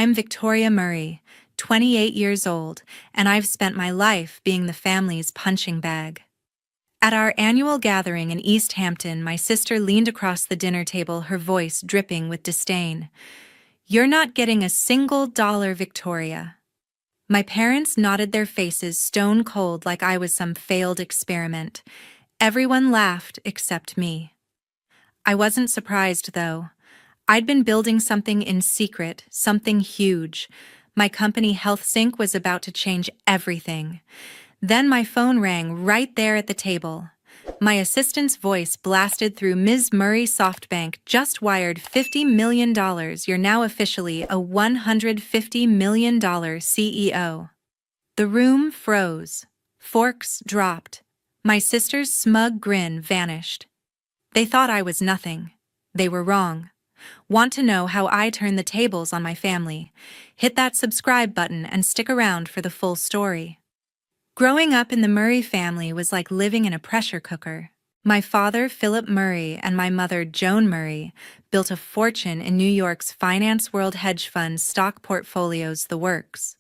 I'm Victoria Murray, 28 years old, and I've spent my life being the family's punching bag. At our annual gathering in East Hampton, my sister leaned across the dinner table, her voice dripping with disdain. "You're not getting a single dollar, Victoria." My parents nodded their faces stone cold like I was some failed experiment. Everyone laughed except me. I wasn't surprised, though. I'd been building something in secret, something huge. My company HealthSync was about to change everything. Then my phone rang right there at the table. My assistant's voice blasted through. "Ms. Murray, SoftBank just wired $50 million. You're now officially a $150 million CEO. The room froze. Forks dropped. My sister's smug grin vanished. They thought I was nothing. They were wrong. Want to know how I turn the tables on my family? Hit that subscribe button and stick around for the full story. Growing up in the Murray family was like living in a pressure cooker. My father, Philip Murray, and my mother, Joan Murray, built a fortune in New York's finance world, hedge funds, stock portfolios, the works.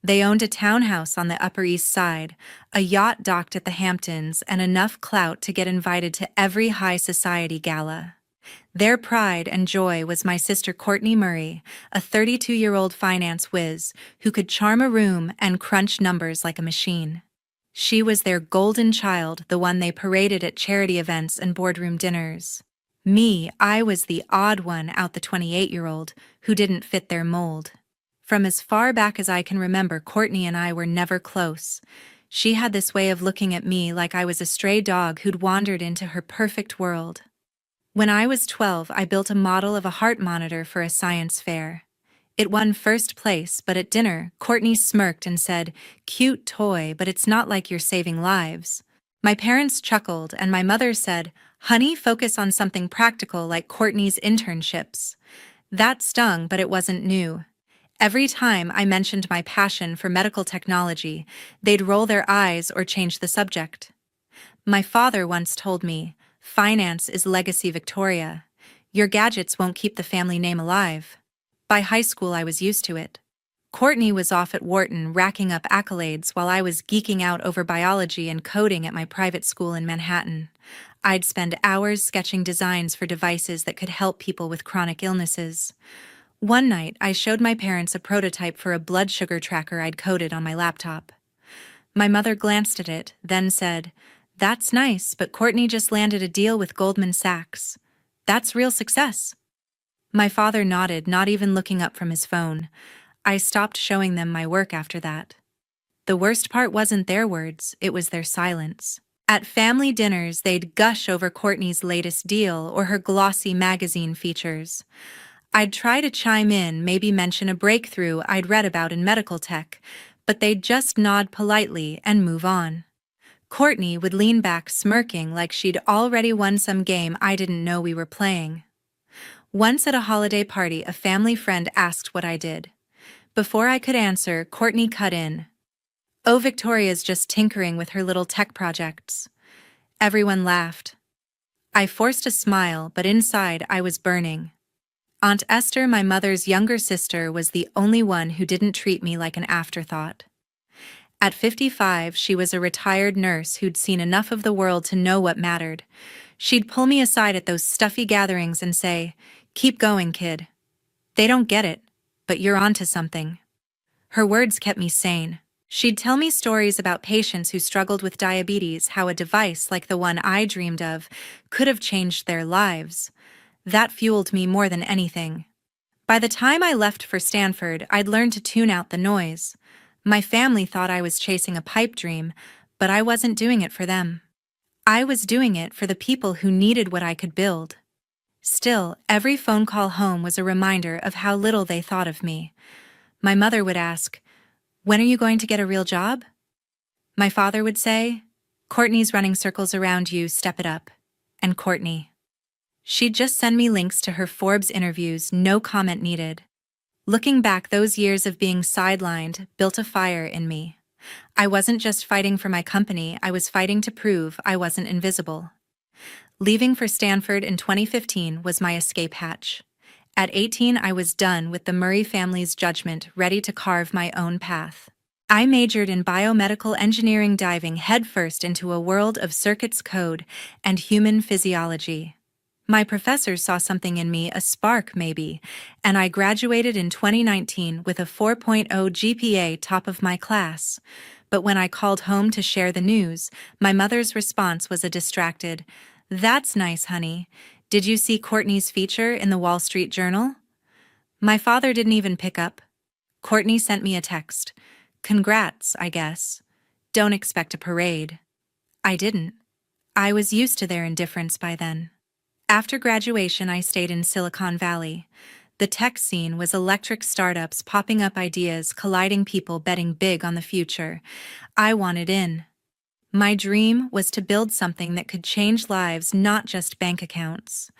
They owned a townhouse on the Upper East Side, a yacht docked at the Hamptons, and enough clout to get invited to every high society gala. Their pride and joy was my sister Courtney Murray, a 32-year-old finance whiz who could charm a room and crunch numbers like a machine. She was their golden child, the one they paraded at charity events and boardroom dinners. Me, I was the odd one out, the 28-year-old, who didn't fit their mold. From as far back as I can remember, Courtney and I were never close. She had this way of looking at me like I was a stray dog who'd wandered into her perfect world. When I was 12, I built a model of a heart monitor for a science fair. It won first place, but at dinner, Courtney smirked and said, "Cute toy, but it's not like you're saving lives." My parents chuckled, and my mother said, "Honey, focus on something practical like Courtney's internships." That stung, but it wasn't new. Every time I mentioned my passion for medical technology, they'd roll their eyes or change the subject. My father once told me, "Finance is legacy, Victoria. Your gadgets won't keep the family name alive." By high school, I was used to it. Courtney was off at Wharton racking up accolades while I was geeking out over biology and coding at my private school in Manhattan. I'd spend hours sketching designs for devices that could help people with chronic illnesses. One night, I showed my parents a prototype for a blood sugar tracker I'd coded on my laptop. My mother glanced at it, then said, "That's nice, but Courtney just landed a deal with Goldman Sachs. That's real success." My father nodded, not even looking up from his phone. I stopped showing them my work after that. The worst part wasn't their words, it was their silence. At family dinners, they'd gush over Courtney's latest deal or her glossy magazine features. I'd try to chime in, maybe mention a breakthrough I'd read about in medical tech, but they'd just nod politely and move on. Courtney would lean back smirking like she'd already won some game I didn't know we were playing. Once at a holiday party, a family friend asked what I did. Before I could answer, Courtney cut in. "Oh, Victoria's just tinkering with her little tech projects." Everyone laughed. I forced a smile, but inside I was burning. Aunt Esther, my mother's younger sister, was the only one who didn't treat me like an afterthought. At 55, she was a retired nurse who'd seen enough of the world to know what mattered. She'd pull me aside at those stuffy gatherings and say, "Keep going, kid. They don't get it, but you're onto something." Her words kept me sane. She'd tell me stories about patients who struggled with diabetes, how a device like the one I dreamed of could have changed their lives. That fueled me more than anything. By the time I left for Stanford, I'd learned to tune out the noise. My family thought I was chasing a pipe dream, but I wasn't doing it for them. I was doing it for the people who needed what I could build. Still, every phone call home was a reminder of how little they thought of me. My mother would ask, "When are you going to get a real job?" My father would say, "Courtney's running circles around you, step it up." And Courtney. She'd just send me links to her Forbes interviews, no comment needed. Looking back, those years of being sidelined built a fire in me. I wasn't just fighting for my company, I was fighting to prove I wasn't invisible. Leaving for Stanford in 2015 was my escape hatch. At 18, I was done with the Murray family's judgment, ready to carve my own path. I majored in biomedical engineering, diving headfirst into a world of circuits code and human physiology. My professors saw something in me, a spark maybe, and I graduated in 2019 with a 4.0 GPA, top of my class. But when I called home to share the news, my mother's response was a distracted, "That's nice, honey. Did you see Courtney's feature in the Wall Street Journal?" My father didn't even pick up. Courtney sent me a text. "Congrats, I guess. Don't expect a parade." I didn't. I was used to their indifference by then. After graduation, I stayed in Silicon Valley. The tech scene was electric, startups popping up, ideas colliding, people betting big on the future. I wanted in. My dream was to build something that could change lives, not just bank accounts.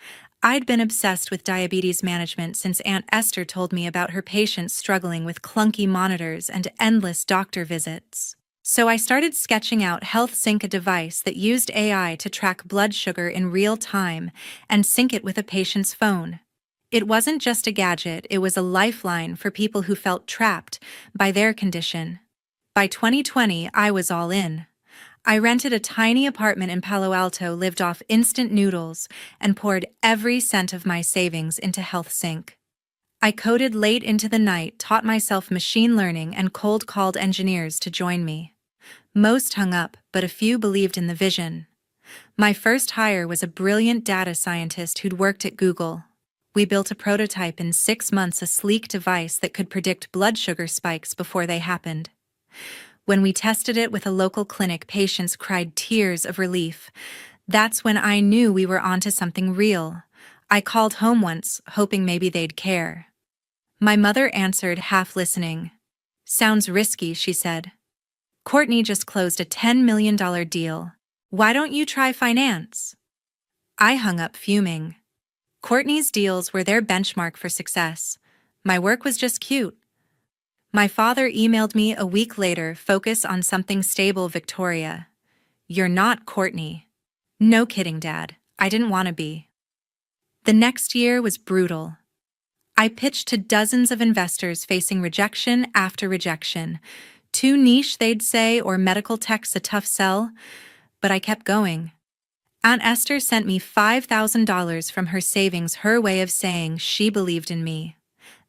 I'd been obsessed with diabetes management since Aunt Esther told me about her patients struggling with clunky monitors and endless doctor visits. So I started sketching out HealthSync, a device that used AI to track blood sugar in real time and sync it with a patient's phone. It wasn't just a gadget, it was a lifeline for people who felt trapped by their condition. By 2020, I was all in. I rented a tiny apartment in Palo Alto, lived off instant noodles, and poured every cent of my savings into HealthSync. I coded late into the night, taught myself machine learning, and cold-called engineers to join me. Most hung up, but a few believed in the vision. My first hire was a brilliant data scientist who'd worked at Google. We built a prototype in 6 months, a sleek device that could predict blood sugar spikes before they happened. When we tested it with a local clinic, patients cried tears of relief. That's when I knew we were onto something real. I called home once, hoping maybe they'd care. My mother answered, half listening. "Sounds risky," she said. "Courtney just closed a $10 million deal. Why don't you try finance?" I hung up fuming. Courtney's deals were their benchmark for success. My work was just cute. My father emailed me a week later, "Focus on something stable, Victoria. You're not Courtney." No kidding, Dad. I didn't want to be. The next year was brutal. I pitched to dozens of investors, facing rejection after rejection. Too niche, they'd say, or medical tech's a tough sell. But I kept going. Aunt Esther sent me $5,000 from her savings, her way of saying she believed in me.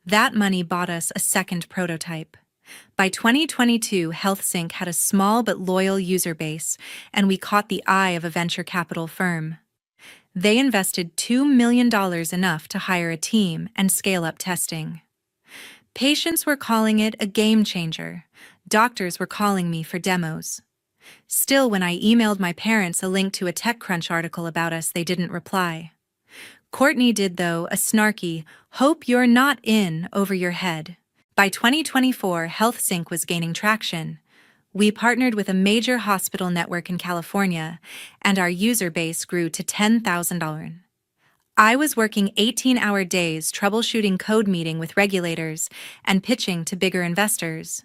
That money bought us a second prototype. By 2022, HealthSync had a small but loyal user base, and we caught the eye of a venture capital firm. They invested $2 million, enough to hire a team and scale up testing. Patients were calling it a game changer. Doctors were calling me for demos. Still, when I emailed my parents a link to a TechCrunch article about us, they didn't reply. Courtney did, though, a snarky, "Hope you're not in over your head." By 2024, HealthSync was gaining traction. We partnered with a major hospital network in California, and our user base grew to 10,000. I was working 18-hour days, troubleshooting, code meeting with regulators, and pitching to bigger investors.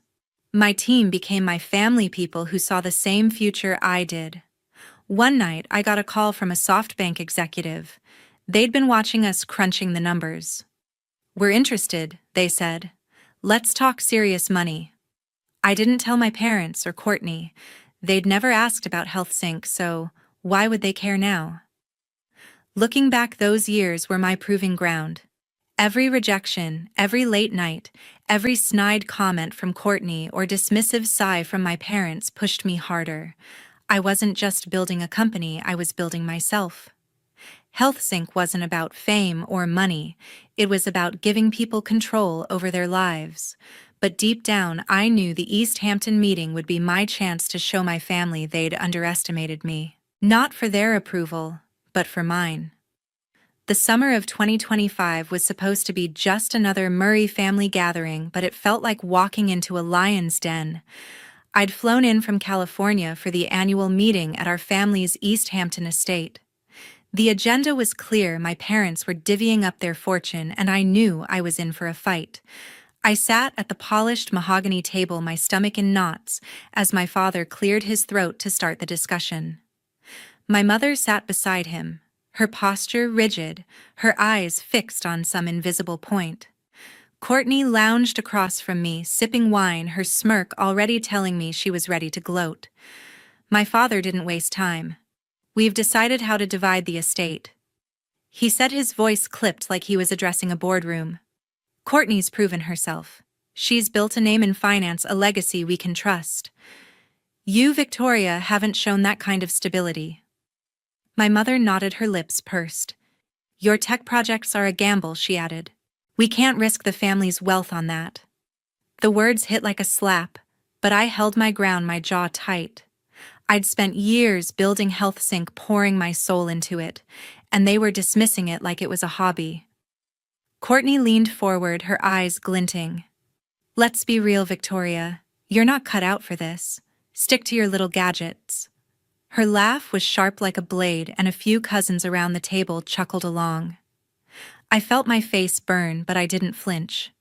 My team became my family, people who saw the same future I did. One night, I got a call from a SoftBank executive. They'd been watching us crunching the numbers. "We're interested," they said. "Let's talk serious money." I didn't tell my parents or Courtney. They'd never asked about HealthSync, so why would they care now? Looking back, those years were my proving ground. Every rejection, every late night, every snide comment from Courtney or dismissive sigh from my parents pushed me harder. I wasn't just building a company, I was building myself. HealthSync wasn't about fame or money, it was about giving people control over their lives. But deep down, I knew the East Hampton meeting would be my chance to show my family they'd underestimated me. Not for their approval, but for mine. The summer of 2025 was supposed to be just another Murray family gathering, but it felt like walking into a lion's den. I'd flown in from California for the annual meeting at our family's East Hampton estate. The agenda was clear, my parents were divvying up their fortune, and I knew I was in for a fight. I sat at the polished mahogany table, my stomach in knots, as my father cleared his throat to start the discussion. My mother sat beside him, her posture rigid, her eyes fixed on some invisible point. Courtney lounged across from me, sipping wine, her smirk already telling me she was ready to gloat. My father didn't waste time. "We've decided how to divide the estate," he said, his voice clipped like he was addressing a boardroom. "Courtney's proven herself. She's built a name in finance, a legacy we can trust. You, Victoria, haven't shown that kind of stability." My mother nodded, her lips pursed. "Your tech projects are a gamble," she added. "We can't risk the family's wealth on that." The words hit like a slap, but I held my ground, my jaw tight. I'd spent years building HealthSync, pouring my soul into it, and they were dismissing it like it was a hobby. Courtney leaned forward, her eyes glinting. "Let's be real, Victoria. You're not cut out for this. Stick to your little gadgets." Her laugh was sharp like a blade, and a few cousins around the table chuckled along. I felt my face burn, but I didn't flinch.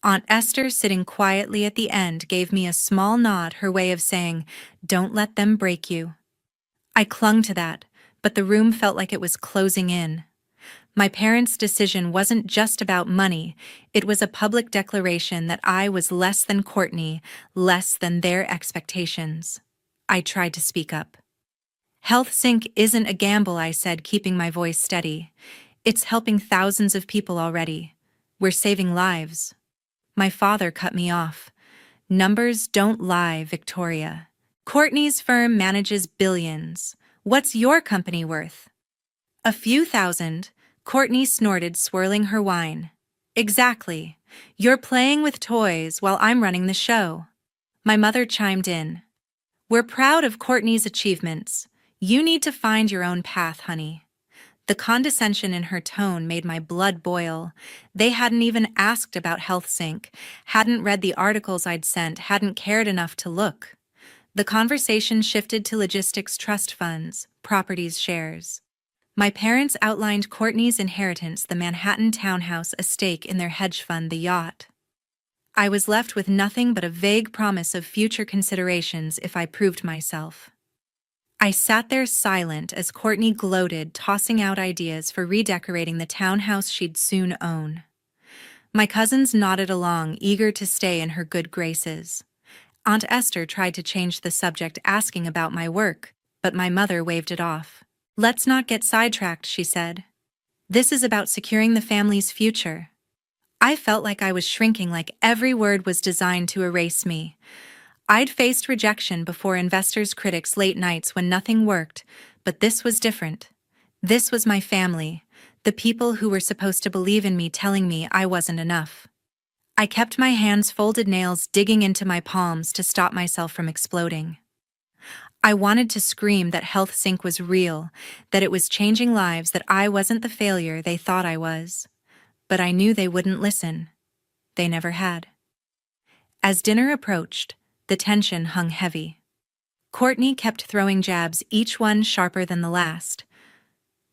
Aunt Esther, sitting quietly at the end, gave me a small nod, her way of saying, "Don't let them break you." I clung to that, but the room felt like it was closing in. My parents' decision wasn't just about money, it was a public declaration that I was less than Courtney, less than their expectations. I tried to speak up. "HealthSync isn't a gamble," I said, keeping my voice steady. "It's helping thousands of people already. We're saving lives." My father cut me off. "Numbers don't lie, Victoria. Courtney's firm manages billions. What's your company worth?" "A few thousand," Courtney snorted, swirling her wine. "Exactly. You're playing with toys while I'm running the show." My mother chimed in. "We're proud of Courtney's achievements. You need to find your own path, honey." The condescension in her tone made my blood boil. They hadn't even asked about HealthSync, hadn't read the articles I'd sent, hadn't cared enough to look. The conversation shifted to logistics, trust funds, properties, shares. My parents outlined Courtney's inheritance, the Manhattan townhouse, a stake in their hedge fund, the yacht. I was left with nothing but a vague promise of future considerations if I proved myself. I sat there silent as Courtney gloated, tossing out ideas for redecorating the townhouse she'd soon own. My cousins nodded along, eager to stay in her good graces. Aunt Esther tried to change the subject, asking about my work, but my mother waved it off. "Let's not get sidetracked," she said. "This is about securing the family's future." I felt like I was shrinking, like every word was designed to erase me. I'd faced rejection before, investors, critics, late nights when nothing worked, but this was different. This was my family, the people who were supposed to believe in me, telling me I wasn't enough. I kept my hands folded, nails digging into my palms to stop myself from exploding. I wanted to scream that HealthSync was real, that it was changing lives, that I wasn't the failure they thought I was. But I knew they wouldn't listen. They never had. As dinner approached, the tension hung heavy. Courtney kept throwing jabs, each one sharper than the last.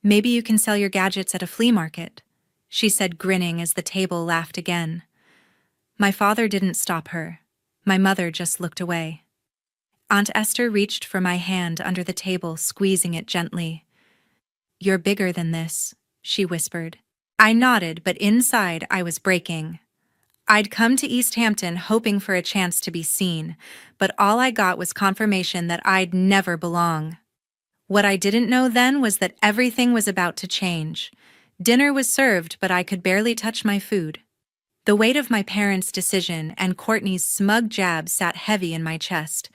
"Maybe you can sell your gadgets at a flea market," she said, grinning as the table laughed again. My father didn't stop her. My mother just looked away. Aunt Esther reached for my hand under the table, squeezing it gently. "You're bigger than this," she whispered. I nodded, but inside I was breaking. I'd come to East Hampton hoping for a chance to be seen, but all I got was confirmation that I'd never belong. What I didn't know then was that everything was about to change. Dinner was served, but I could barely touch my food. The weight of my parents' decision and Courtney's smug jab sat heavy in my chest.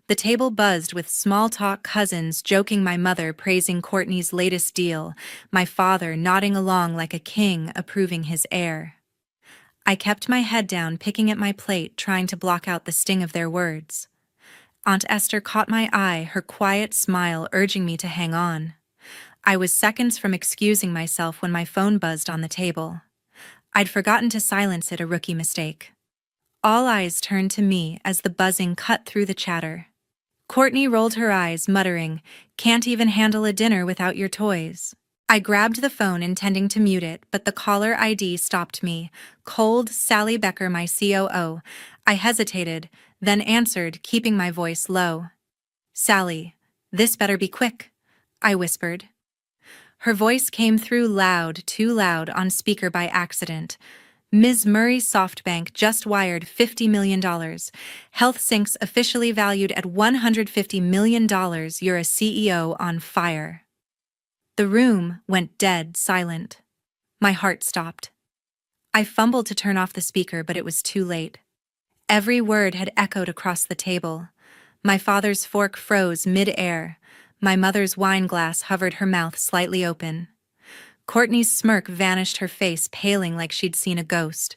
The table buzzed with small talk, cousins joking, my mother praising Courtney's latest deal, my father nodding along like a king approving his heir. I kept my head down, picking at my plate, trying to block out the sting of their words. Aunt Esther caught my eye, her quiet smile urging me to hang on. I was seconds from excusing myself when my phone buzzed on the table. I'd forgotten to silence it, a rookie mistake. All eyes turned to me as the buzzing cut through the chatter. Courtney rolled her eyes, muttering, "Can't even handle a dinner without your toys." I grabbed the phone, intending to mute it, but the caller ID stopped me. Cold Sally Becker, my COO. I hesitated, then answered, keeping my voice low. "Sally, this better be quick," I whispered. Her voice came through loud, too loud, on speaker by accident. Ms. Murray SoftBank just wired $50 million. HealthSync's officially valued at $150 million. You're a CEO on fire. The room went dead silent. My heart stopped. I fumbled to turn off the speaker, but it was too late. Every word had echoed across the table. My father's fork froze mid-air. My mother's wine glass hovered, her mouth slightly open. Courtney's smirk vanished, her face paling like she'd seen a ghost.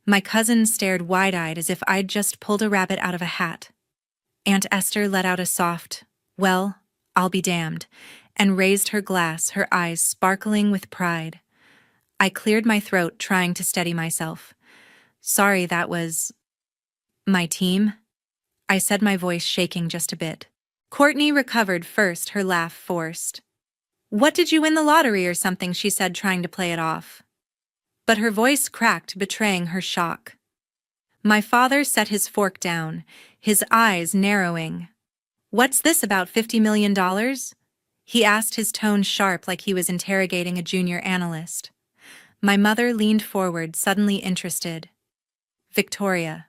My cousin stared wide-eyed as if I'd just pulled a rabbit out of a hat. Aunt Esther let out a soft, "Well, I'll be damned," and raised her glass, her eyes sparkling with pride. I cleared my throat, trying to steady myself. "Sorry, that was my team," I said, my voice shaking just a bit. Courtney recovered first, her laugh forced. "What, did you win the lottery or something?" she said, trying to play it off. But her voice cracked, betraying her shock. My father set his fork down, his eyes narrowing. "What's this about $50 million? He asked, his tone sharp like he was interrogating a junior analyst. My mother leaned forward, suddenly interested. "Victoria,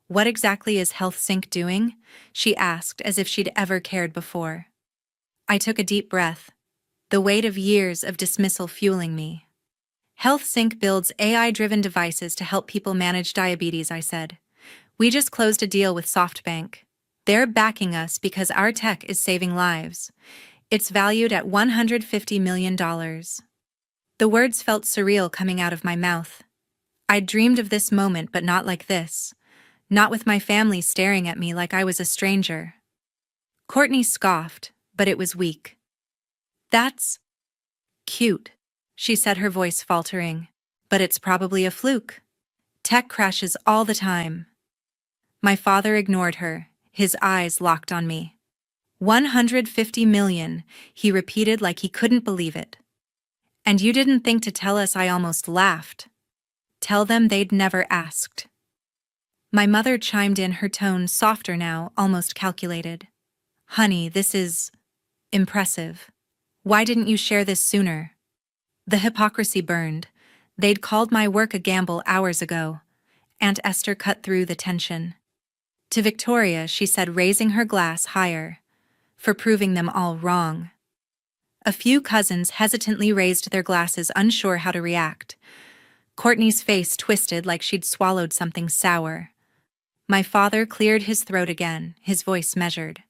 what exactly is HealthSync doing?" she asked, as if she'd ever cared before. I took a deep breath, the weight of years of dismissal fueling me. HealthSync builds AI-driven devices to help people manage diabetes, I said. "We just closed a deal with SoftBank. They're backing us because our tech is saving lives. It's valued at $150 million. The words felt surreal coming out of my mouth. I'd dreamed of this moment, but not like this. Not with my family staring at me like I was a stranger. Courtney scoffed, but it was weak. "That's cute," she said, her voice faltering. "But it's probably a fluke. Tech crashes all the time." My father ignored her, his eyes locked on me. $150 million, he repeated like he couldn't believe it. "And you didn't think to tell us?" I almost laughed. "Tell them they'd never asked." My mother chimed in, her tone softer now, almost calculated. "Honey, this is impressive. Why didn't you share this sooner?" The hypocrisy burned. They'd called my work a gamble hours ago. Aunt Esther cut through the tension. "To Victoria," she said, raising her glass higher, "for proving them all wrong." A few cousins hesitantly raised their glasses, unsure how to react. Courtney's face twisted like she'd swallowed something sour. My father cleared his throat again, his voice measured.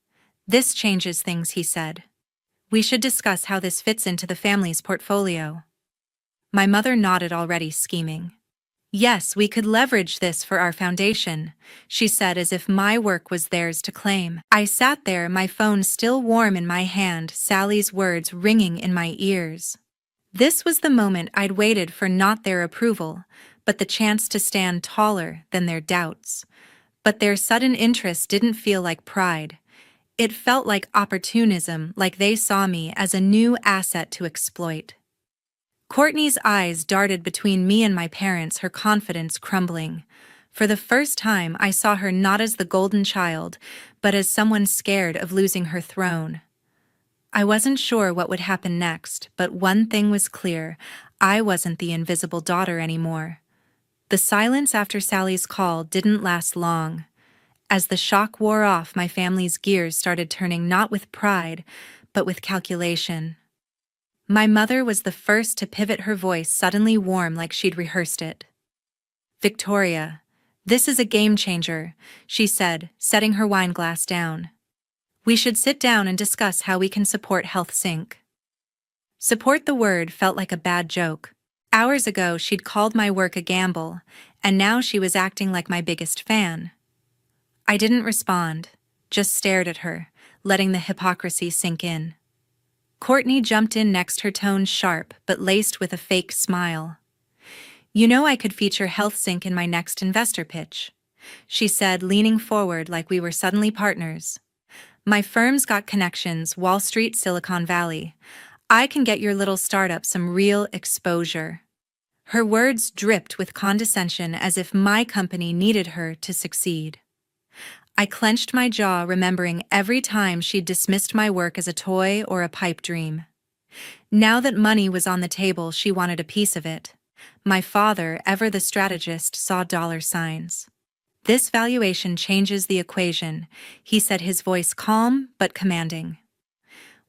"This changes things," he said. "We should discuss how this fits into the family's portfolio." My mother nodded, already scheming. "Yes, we could leverage this for our foundation," she said, as if my work was theirs to claim. I sat there, my phone still warm in my hand, Sally's words ringing in my ears. This was the moment I'd waited for, not their approval, but the chance to stand taller than their doubts. But their sudden interest didn't feel like pride. It felt like opportunism, like they saw me as a new asset to exploit. Courtney's eyes darted between me and my parents, her confidence crumbling. For the first time, I saw her not as the golden child, but as someone scared of losing her throne. I wasn't sure what would happen next, but one thing was clear: I wasn't the invisible daughter anymore. The silence after Sally's call didn't last long. As the shock wore off, my family's gears started turning, not with pride, but with calculation. My mother was the first to pivot, her voice suddenly warm like she'd rehearsed it. "Victoria, this is a game changer," she said, setting her wine glass down. "We should sit down and discuss how we can support HealthSync." Support, the word felt like a bad joke. Hours ago she'd called my work a gamble, and now she was acting like my biggest fan. I didn't respond, just stared at her, letting the hypocrisy sink in. Courtney jumped in next, her tone sharp but laced with a fake smile. "You know, I could feature HealthSync in my next investor pitch," she said, leaning forward like we were suddenly partners. "My firm's got connections, Wall Street, Silicon Valley. I can get your little startup some real exposure." Her words dripped with condescension, as if my company needed her to succeed. I clenched my jaw, remembering every time she'd dismissed my work as a toy or a pipe dream. Now that money was on the table, she wanted a piece of it. My father, ever the strategist, saw dollar signs. This valuation changes the equation, he said, his voice calm but commanding.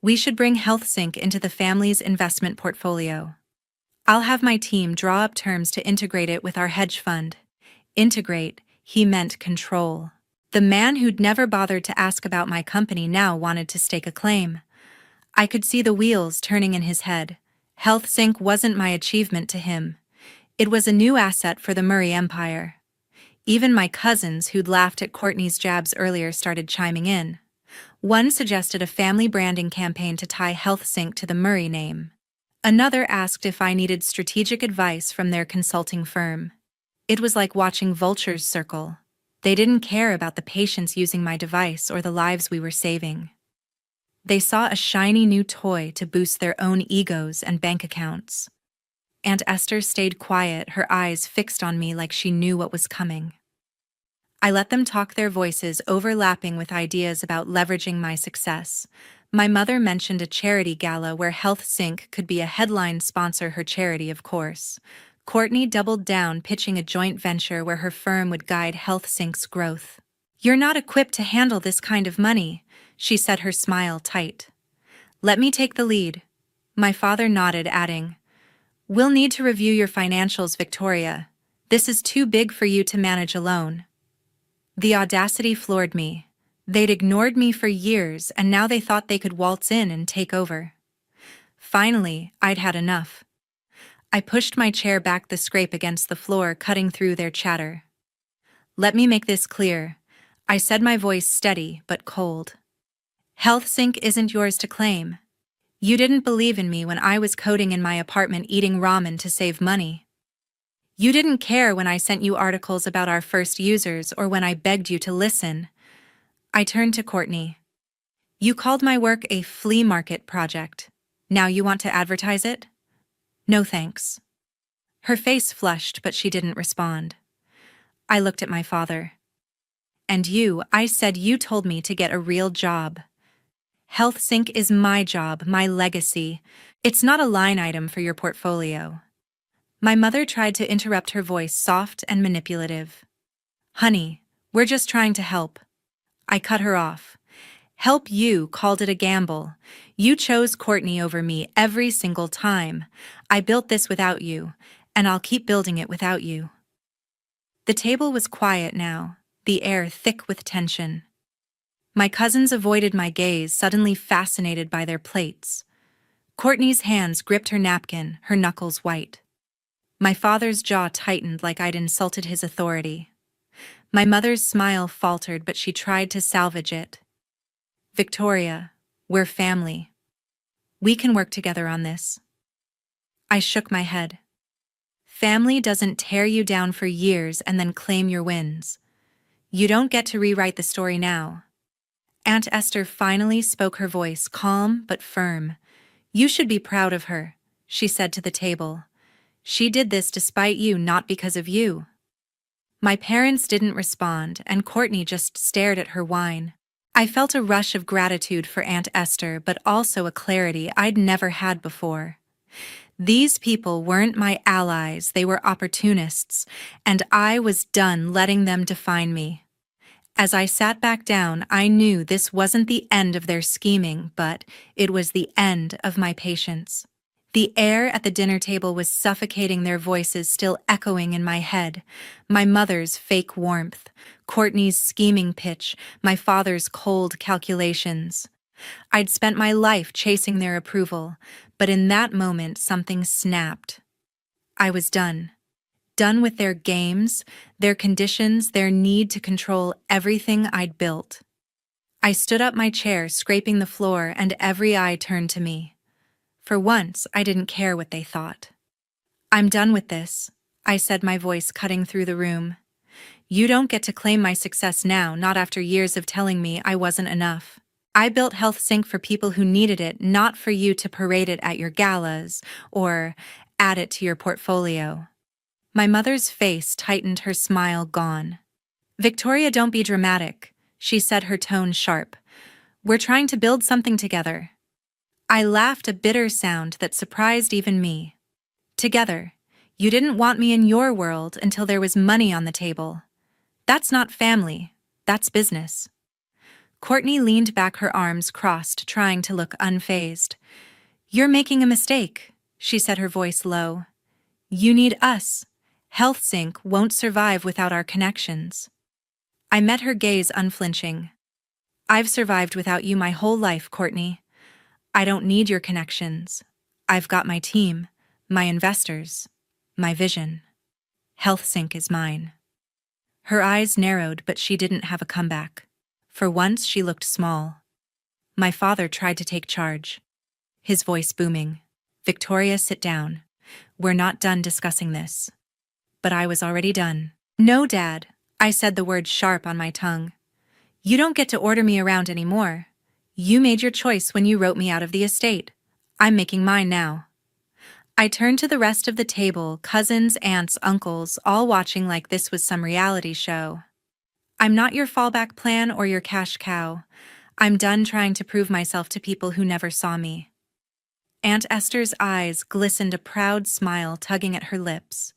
We should bring HealthSync into the family's investment portfolio. I'll have my team draw up terms to integrate it with our hedge fund. Integrate, he meant control. The man who'd never bothered to ask about my company now wanted to stake a claim. I could see the wheels turning in his head. HealthSync wasn't my achievement to him. It was a new asset for the Murray Empire. Even my cousins, who'd laughed at Courtney's jabs earlier, started chiming in. One suggested a family branding campaign to tie HealthSync to the Murray name. Another asked if I needed strategic advice from their consulting firm. It was like watching vultures circle. They didn't care about the patients using my device or the lives we were saving. They saw a shiny new toy to boost their own egos and bank accounts. Aunt Esther stayed quiet, her eyes fixed on me like she knew what was coming. I let them talk, their voices overlapping with ideas about leveraging my success. My mother mentioned a charity gala where HealthSync could be a headline sponsor, her charity, of course. Courtney doubled down, pitching a joint venture where her firm would guide HealthSync's growth. You're not equipped to handle this kind of money, she said, her smile tight. Let me take the lead. My father nodded, adding, We'll need to review your financials, Victoria. This is too big for you to manage alone. The audacity floored me. They'd ignored me for years, and now they thought they could waltz in and take over. Finally, I'd had enough. I pushed my chair back, the scrape against the floor cutting through their chatter. Let me make this clear, I said, my voice steady but cold. HealthSync isn't yours to claim. You didn't believe in me when I was coding in my apartment eating ramen to save money. You didn't care when I sent you articles about our first users or when I begged you to listen. I turned to Courtney. You called my work a flea market project. Now you want to advertise it? No thanks. Her face flushed, but she didn't respond. I looked at my father. And you, I said, you told me to get a real job. HealthSync is my job, my legacy. It's not a line item for your portfolio. My mother tried to interrupt, her voice soft and manipulative. Honey, we're just trying to help. I cut her off. Help? You called it a gamble. You chose Courtney over me every single time. I built this without you, and I'll keep building it without you. The table was quiet now, the air thick with tension. My cousins avoided my gaze, suddenly fascinated by their plates. Courtney's hands gripped her napkin, her knuckles white. My father's jaw tightened like I'd insulted his authority. My mother's smile faltered, but she tried to salvage it. Victoria, we're family. We can work together on this. I shook my head. Family doesn't tear you down for years and then claim your wins. You don't get to rewrite the story now. Aunt Esther finally spoke, her voice calm but firm. You should be proud of her, she said to the table. She did this despite you, not because of you. My parents didn't respond, and Courtney just stared at her wine. I felt a rush of gratitude for Aunt Esther, but also a clarity I'd never had before. These people weren't my allies, they were opportunists, and I was done letting them define me. As I sat back down, I knew this wasn't the end of their scheming, but it was the end of my patience. The air at the dinner table was suffocating, their voices still echoing in my head. My mother's fake warmth, Courtney's scheming pitch, my father's cold calculations. I'd spent my life chasing their approval, but in that moment something snapped. I was done. Done with their games, their conditions, their need to control everything I'd built. I stood up, my chair scraping the floor, and every eye turned to me. For once, I didn't care what they thought. I'm done with this, I said, my voice cutting through the room. You don't get to claim my success now, not after years of telling me I wasn't enough. I built HealthSync for people who needed it, not for you to parade it at your galas or add it to your portfolio. My mother's face tightened, her smile gone. Victoria, don't be dramatic, she said, her tone sharp. We're trying to build something together. I laughed, a bitter sound that surprised even me. Together, you didn't want me in your world until there was money on the table. That's not family, that's business. Courtney leaned back, her arms crossed, trying to look unfazed. You're making a mistake, she said, her voice low. You need us. HealthSync won't survive without our connections. I met her gaze, unflinching. I've survived without you my whole life, Courtney. I don't need your connections. I've got my team, my investors, my vision. HealthSync is mine. Her eyes narrowed, but she didn't have a comeback. For once, she looked small. My father tried to take charge, his voice booming. Victoria, sit down. We're not done discussing this. But I was already done. No, Dad, I said, the word sharp on my tongue. You don't get to order me around anymore. You made your choice when you wrote me out of the estate. I'm making mine now. I turned to the rest of the table, cousins, aunts, uncles, all watching like this was some reality show. I'm not your fallback plan or your cash cow. I'm done trying to prove myself to people who never saw me. Aunt Esther's eyes glistened, a proud smile tugging at her lips.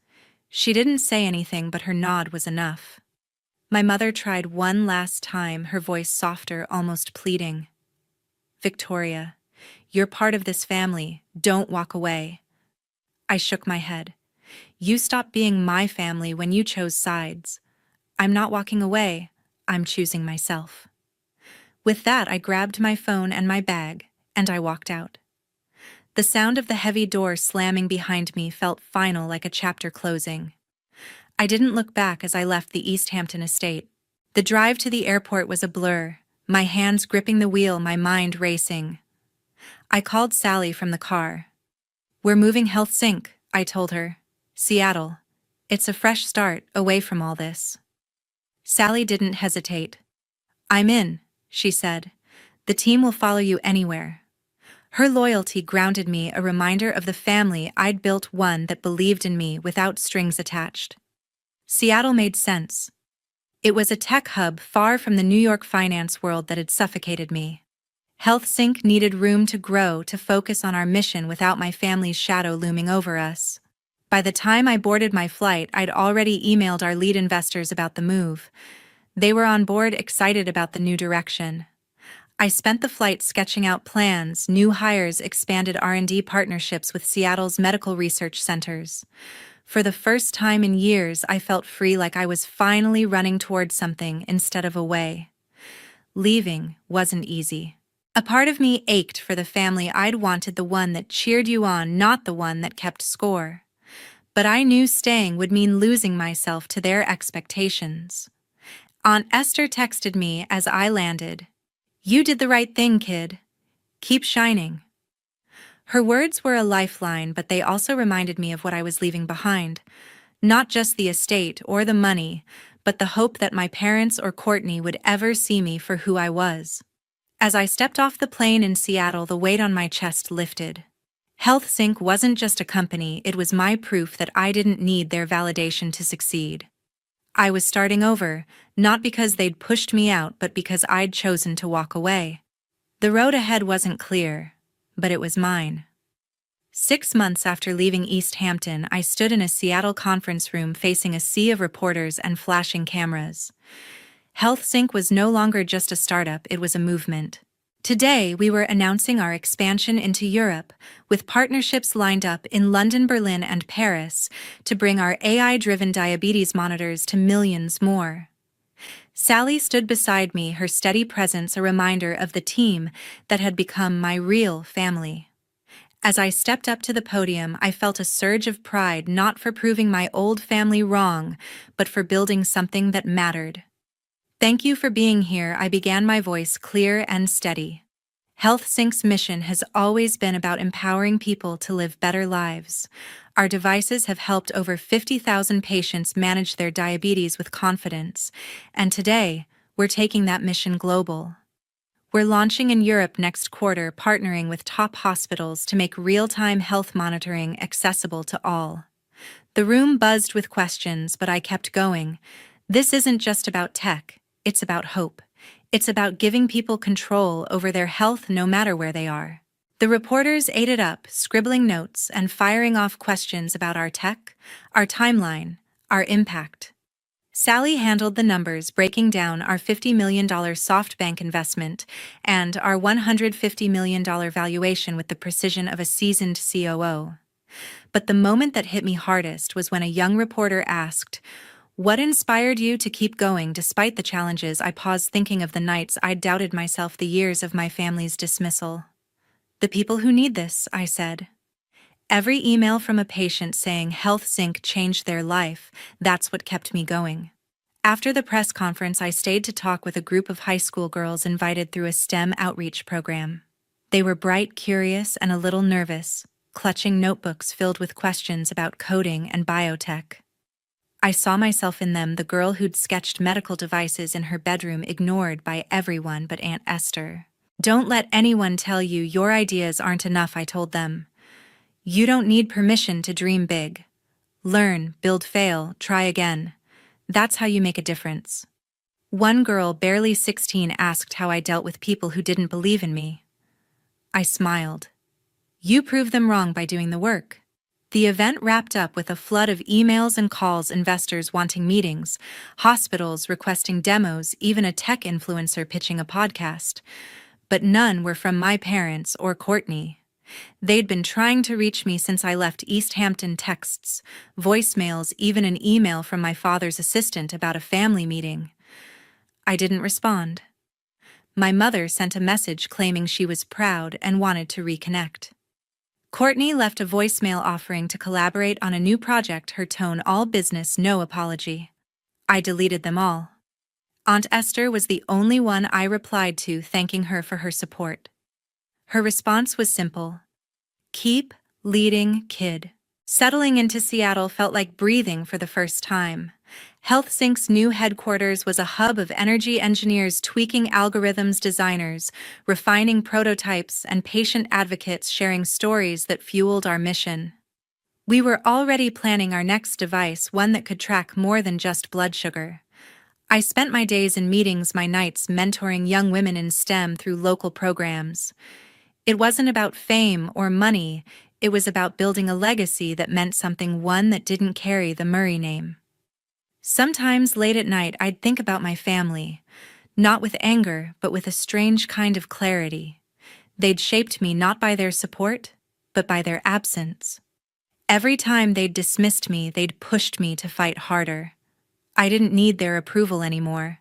She didn't say anything, but her nod was enough. My mother tried one last time, her voice softer, almost pleading. Victoria, you're part of this family. Don't walk away. I shook my head. You stopped being my family when you chose sides. I'm not walking away. I'm choosing myself. With that, I grabbed my phone and my bag, and I walked out. The sound of the heavy door slamming behind me felt final, like a chapter closing. I didn't look back as I left the East Hampton estate. The drive to the airport was a blur, my hands gripping the wheel, my mind racing. I called Sally from the car. We're moving HealthSync, I told her. Seattle. It's a fresh start, away from all this. Sally didn't hesitate. I'm in, she said. The team will follow you anywhere. Her loyalty grounded me, a reminder of the family I'd built, one that believed in me without strings attached. Seattle made sense. It was a tech hub far from the New York finance world that had suffocated me. HealthSync needed room to grow, to focus on our mission without my family's shadow looming over us. By the time I boarded my flight, I'd already emailed our lead investors about the move. They were on board, excited about the new direction. I spent the flight sketching out plans, new hires, expanded R&D partnerships with Seattle's medical research centers. For the first time in years, I felt free, like I was finally running towards something instead of away. Leaving wasn't easy. A part of me ached for the family I'd wanted, the one that cheered you on, not the one that kept score. But I knew staying would mean losing myself to their expectations. Aunt Esther texted me as I landed. You did the right thing, kid. Keep shining. Her words were a lifeline, but they also reminded me of what I was leaving behind. Not just the estate or the money, but the hope that my parents or Courtney would ever see me for who I was. As I stepped off the plane in Seattle, the weight on my chest lifted. HealthSync wasn't just a company, it was my proof that I didn't need their validation to succeed. I was starting over, not because they'd pushed me out, but because I'd chosen to walk away. The road ahead wasn't clear, but it was mine. 6 months after leaving East Hampton, I stood in a Seattle conference room facing a sea of reporters and flashing cameras. HealthSync was no longer just a startup, it was a movement. Today, we were announcing our expansion into Europe, with partnerships lined up in London, Berlin, and Paris to bring our AI-driven diabetes monitors to millions more. Sally stood beside me, her steady presence a reminder of the team that had become my real family. As I stepped up to the podium, I felt a surge of pride, not for proving my old family wrong, but for building something that mattered. Thank you for being here, I began, my voice clear and steady. HealthSync's mission has always been about empowering people to live better lives. Our devices have helped over 50,000 patients manage their diabetes with confidence, and today, we're taking that mission global. We're launching in Europe next quarter, partnering with top hospitals to make real-time health monitoring accessible to all. The room buzzed with questions, but I kept going. This isn't just about tech. It's about hope. It's about giving people control over their health no matter where they are. The reporters ate it up, scribbling notes and firing off questions about our tech, our timeline, our impact. Sally handled the numbers, breaking down our $50 million SoftBank investment and our $150 million valuation with the precision of a seasoned COO. But the moment that hit me hardest was when a young reporter asked, "What inspired you to keep going despite the challenges?" I paused, thinking of the nights I'd doubted myself, the years of my family's dismissal. "The people who need this," I said. Every email from a patient saying Health Sync changed their life, that's what kept me going. After the press conference, I stayed to talk with a group of high school girls invited through a STEM outreach program. They were bright, curious, and a little nervous, clutching notebooks filled with questions about coding and biotech. I saw myself in them, the girl who'd sketched medical devices in her bedroom, ignored by everyone but Aunt Esther. "Don't let anyone tell you your ideas aren't enough," I told them. "You don't need permission to dream big. Learn, build, fail, try again. That's how you make a difference." One girl, barely 16, asked how I dealt with people who didn't believe in me. I smiled. "You prove them wrong by doing the work." The event wrapped up with a flood of emails and calls, investors wanting meetings, hospitals requesting demos, even a tech influencer pitching a podcast. But none were from my parents or Courtney. They'd been trying to reach me since I left East Hampton. Texts, voicemails, even an email from my father's assistant about a family meeting. I didn't respond. My mother sent a message claiming she was proud and wanted to reconnect. Courtney left a voicemail offering to collaborate on a new project, her tone all business, no apology. I deleted them all. Aunt Esther was the only one I replied to, thanking her for her support. Her response was simple: "Keep leading, kid." Settling into Seattle felt like breathing for the first time. HealthSync's new headquarters was a hub of energy engineers tweaking algorithms, designers refining prototypes, and patient advocates sharing stories that fueled our mission. We were already planning our next device, one that could track more than just blood sugar. I spent my days in meetings, my nights mentoring young women in STEM through local programs. It wasn't about fame or money, it was about building a legacy that meant something, one that didn't carry the Murray name. Sometimes late at night I'd think about my family, not with anger, but with a strange kind of clarity. They'd shaped me not by their support, but by their absence. Every time they'd dismissed me, they'd pushed me to fight harder. I didn't need their approval anymore.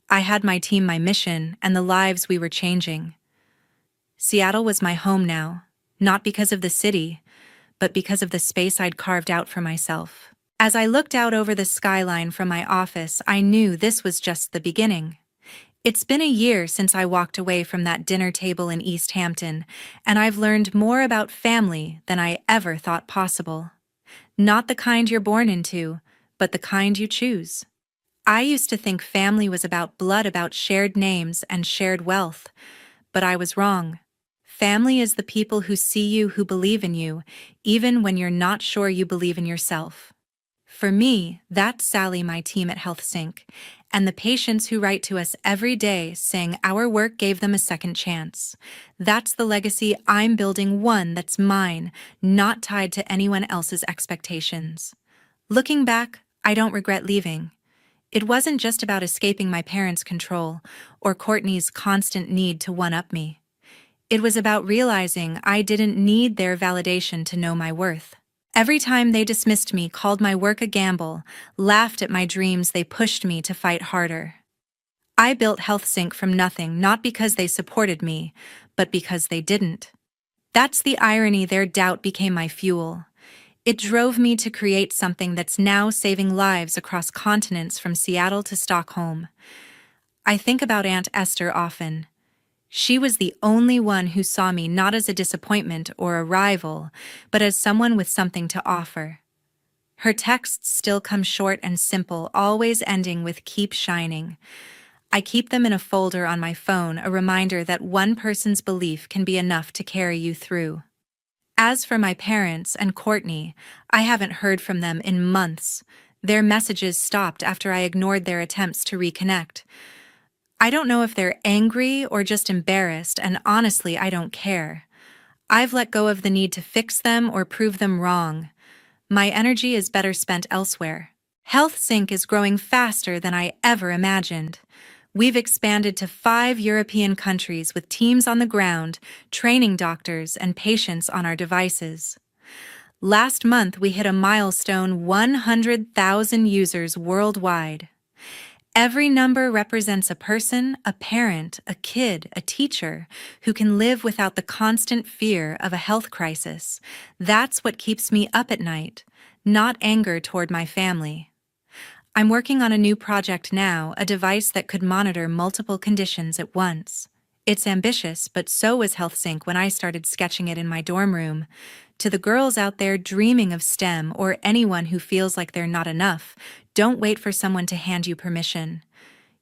I had my team, my mission, and the lives we were changing. Seattle was my home now, not because of the city, but because of the space I'd carved out for myself. As I looked out over the skyline from my office, I knew this was just the beginning. It's been a year since I walked away from that dinner table in East Hampton, and I've learned more about family than I ever thought possible. Not the kind you're born into, but the kind you choose. I used to think family was about blood, about shared names and shared wealth, but I was wrong. Family is the people who see you, who believe in you, even when you're not sure you believe in yourself. For me, that's Sally, my team at HealthSync, and the patients who write to us every day saying our work gave them a second chance. That's the legacy I'm building, one that's mine, not tied to anyone else's expectations. Looking back, I don't regret leaving. It wasn't just about escaping my parents' control or Courtney's constant need to one-up me. It was about realizing I didn't need their validation to know my worth. Every time they dismissed me, called my work a gamble, laughed at my dreams, they pushed me to fight harder. I built HealthSync from nothing, not because they supported me, but because they didn't. That's the irony. Their doubt became my fuel. It drove me to create something that's now saving lives across continents, from Seattle to Stockholm. I think about Aunt Esther often. She was the only one who saw me not as a disappointment or a rival, but as someone with something to offer. Her texts still come short and simple, always ending with "keep shining." I keep them in a folder on my phone, a reminder that one person's belief can be enough to carry you through. As for my parents and Courtney, I haven't heard from them in months. Their messages stopped after I ignored their attempts to reconnect. I don't know if they're angry or just embarrassed, and honestly, I don't care. I've let go of the need to fix them or prove them wrong. My energy is better spent elsewhere. HealthSync is growing faster than I ever imagined. We've expanded to 5 European countries with teams on the ground, training doctors and patients on our devices. Last month, we hit a milestone: 100,000 users worldwide. Every number represents a person, a parent, a kid, a teacher, who can live without the constant fear of a health crisis. That's what keeps me up at night, not anger toward my family. I'm working on a new project now, a device that could monitor multiple conditions at once. It's ambitious, but so was HealthSync when I started sketching it in my dorm room. To the girls out there dreaming of STEM, or anyone who feels like they're not enough, don't wait for someone to hand you permission.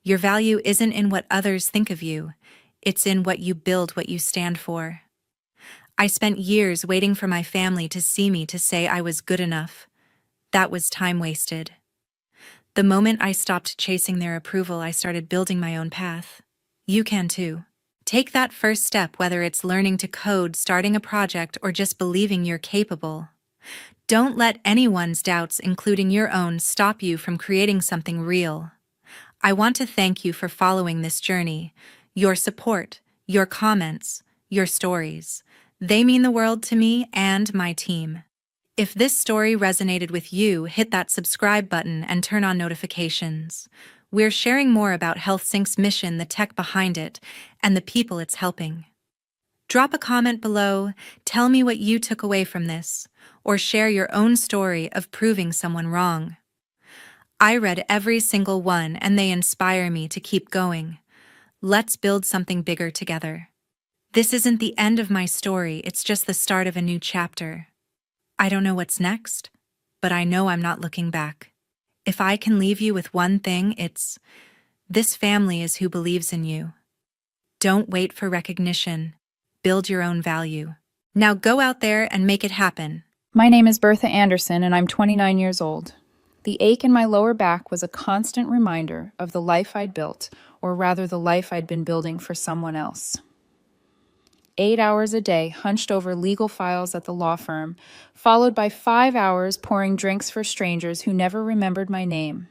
Your value isn't in what others think of you. It's in what you build, what you stand for. I spent years waiting for my family to see me to say I was good enough. That was time wasted. The moment I stopped chasing their approval, I started building my own path. You can too. Take that first step, whether it's learning to code, starting a project, or just believing you're capable. Don't let anyone's doubts, including your own, stop you from creating something real. I want to thank you for following this journey. Your support, your comments, your stories. They mean the world to me and my team. If this story resonated with you, hit that subscribe button and turn on notifications. We're sharing more about HealthSync's mission, the tech behind it, and the people it's helping. Drop a comment below, tell me what you took away from this, or share your own story of proving someone wrong. I read every single one, and they inspire me to keep going. Let's build something bigger together. This isn't the end of my story, it's just the start of a new chapter. I don't know what's next, but I know I'm not looking back. If I can leave you with one thing, it's: this family is who believes in you. Don't wait for recognition. Build your own value. Now go out there and make it happen. My name is Bertha Anderson, and I'm 29 years old. The ache in my lower back was a constant reminder of the life I'd built, or rather the life I'd been building for someone else. 8 hours a day hunched over legal files at the law firm, followed by 5 hours pouring drinks for strangers who never remembered my name.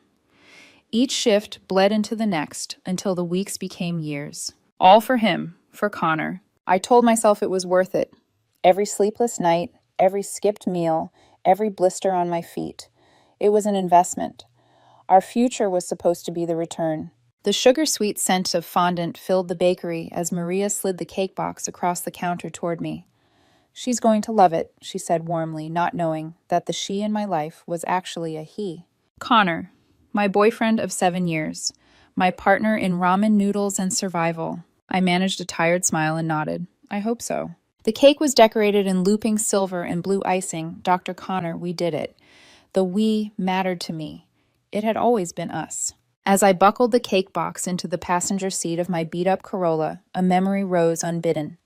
Each shift bled into the next until the weeks became years. All for him, for Connor. I told myself it was worth it. Every sleepless night, every skipped meal, every blister on my feet. It was an investment. Our future was supposed to be the return. The sugar-sweet scent of fondant filled the bakery as Maria slid the cake box across the counter toward me. "She's going to love it," she said warmly, not knowing that the she in my life was actually a he. Connor, my boyfriend of 7 years, my partner in ramen noodles and survival. I managed a tired smile and nodded. I hope so. The cake was decorated in looping silver and blue icing. Dr. Connor, we did it. The we mattered to me. It had always been us. As I buckled the cake box into the passenger seat of my beat-up Corolla, a memory rose unbidden.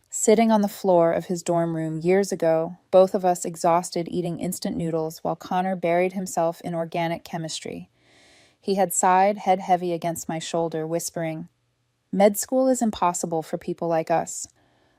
Sitting on the floor of his dorm room years ago, both of us exhausted eating instant noodles while Connor buried himself in organic chemistry. He had sighed, head heavy against my shoulder, whispering, "Med school is impossible for people like us.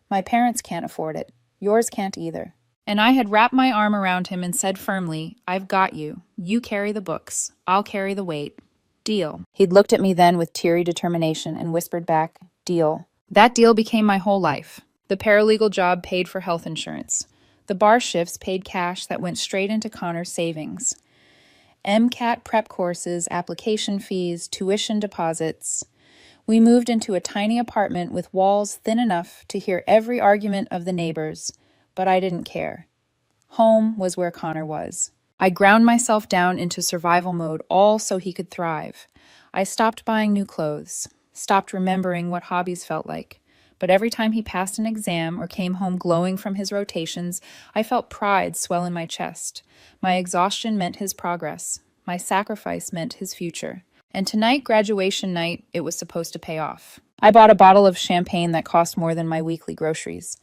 My parents can't afford it. Yours can't either." And I had wrapped my arm around him and said firmly, "I've got you. You carry the books. I'll carry the weight. Deal." He'd looked at me then with teary determination and whispered back, "Deal." That deal became my whole life. The paralegal job paid for health insurance. The bar shifts paid cash that went straight into Connor's savings. MCAT prep courses, application fees, tuition deposits. We moved into a tiny apartment with walls thin enough to hear every argument of the neighbors, but I didn't care. Home was where Connor was. I ground myself down into survival mode, all so he could thrive. I stopped buying new clothes, stopped remembering what hobbies felt like. But every time he passed an exam or came home glowing from his rotations, I felt pride swell in my chest. My exhaustion meant his progress. My sacrifice meant his future. And tonight, graduation night, it was supposed to pay off. I bought a bottle of champagne that cost more than my weekly groceries.